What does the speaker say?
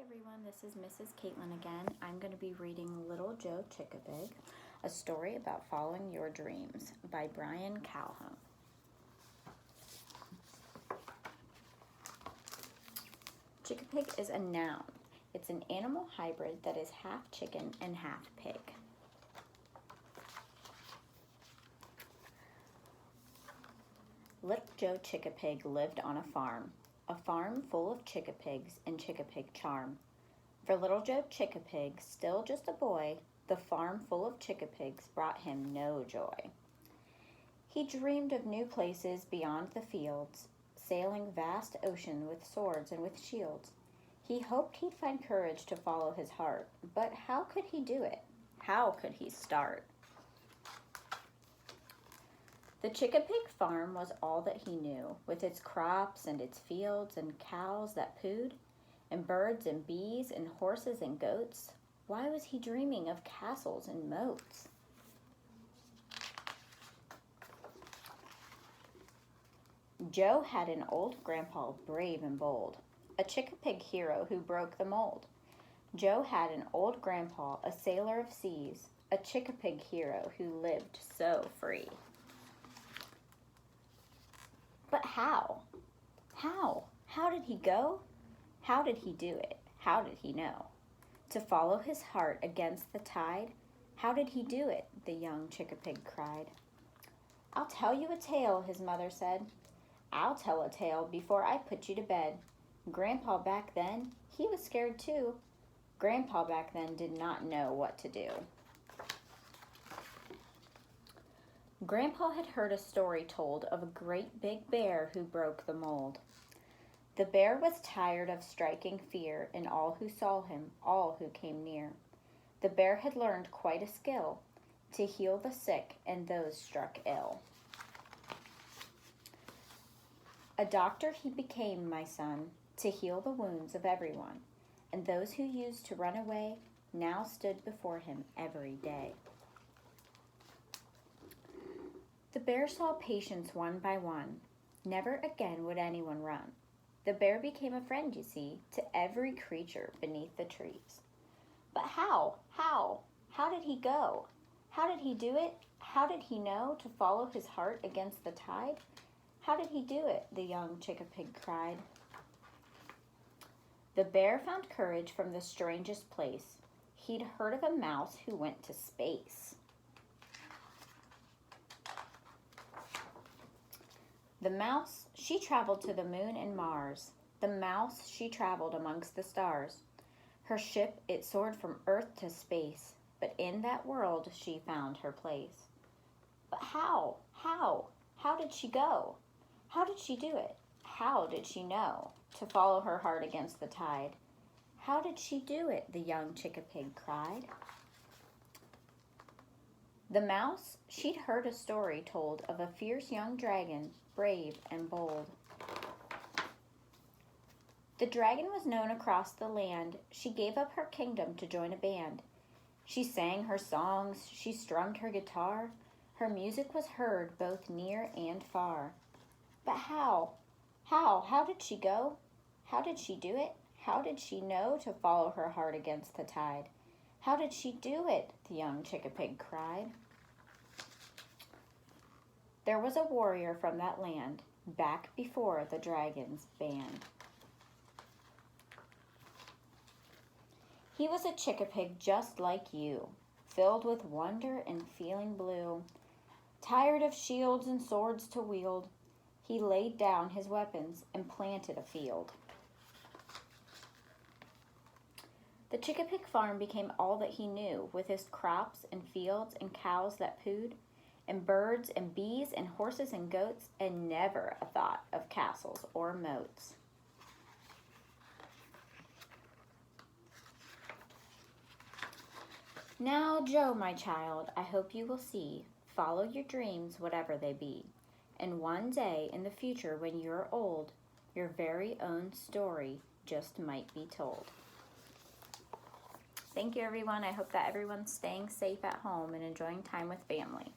everyone, this is Mrs. Katelin again. I'm going to be reading Little Joe Chickapig, a story about following your dreams by Brian Calhoun. Chickapig is a noun. It's an animal hybrid that is half chicken and half pig. Little Joe Chickapig lived on a farm full of chickapigs and chickapig charm. For Little Joe Chickapig, still just a boy, the farm full of chickapigs brought him no joy. He dreamed of new places beyond the fields, sailing vast ocean with swords and with shields. He hoped he'd find courage to follow his heart, but how could he do it? How could he start? The Chickapig farm was all that he knew, with its crops and its fields and cows that pooed, and birds and bees and horses and goats. Why was he dreaming of castles and moats? Joe had an old grandpa, brave and bold, a Chickapig hero who broke the mold. Joe had an old grandpa, a sailor of seas, a Chickapig hero who lived so free. But how? How did he go? How did he do it? How did he know? To follow his heart against the tide? How did he do it? The young Chickapig cried. I'll tell you a tale, his mother said. I'll tell a tale before I put you to bed. Grandpa back then, he was scared too. Grandpa back then did not know what to do. Grandpa had heard a story told of a great big bear who broke the mold. The bear was tired of striking fear in all who saw him, all who came near. The bear had learned quite a skill to heal the sick and those struck ill. A doctor he became, my son, to heal the wounds of everyone, and those who used to run away now stood before him every day. The bear saw patients one by one. Never again would anyone run. The bear became a friend, you see, to every creature beneath the trees. But how? How did he go? How did he do it? How did he know to follow his heart against the tide? How did he do it? The young Chickapig cried. The bear found courage from the strangest place. He'd heard of a mouse who went to space. The mouse, she traveled to the moon and Mars. The mouse, she traveled amongst the stars. Her ship, it soared from Earth to space, but in that world she found her place. But how? How did she go? How did she do it? How did she know to follow her heart against the tide? How did she do it? The young Chickapig cried. The mouse, she'd heard a story told of a fierce young dragon, brave and bold. The dragon was known across the land. She gave up her kingdom to join a band. She sang her songs, she strummed her guitar. Her music was heard both near and far. But how? How did she go? How did she do it? How did she know to follow her heart against the tide? How did she do it? The young Chickapig cried. There was a warrior from that land, back before the dragon's band. He was a Chickapig just like you, filled with wonder and feeling blue. Tired of shields and swords to wield, he laid down his weapons and planted a field. The Chickapig farm became all that he knew, with his crops and fields and cows that pooed, and birds and bees and horses and goats, and never a thought of castles or moats. Now, Joe, my child, I hope you will see, follow your dreams, whatever they be, and one day in the future when you're old, your very own story just might be told. Thank you, everyone. I hope that everyone's staying safe at home and enjoying time with family.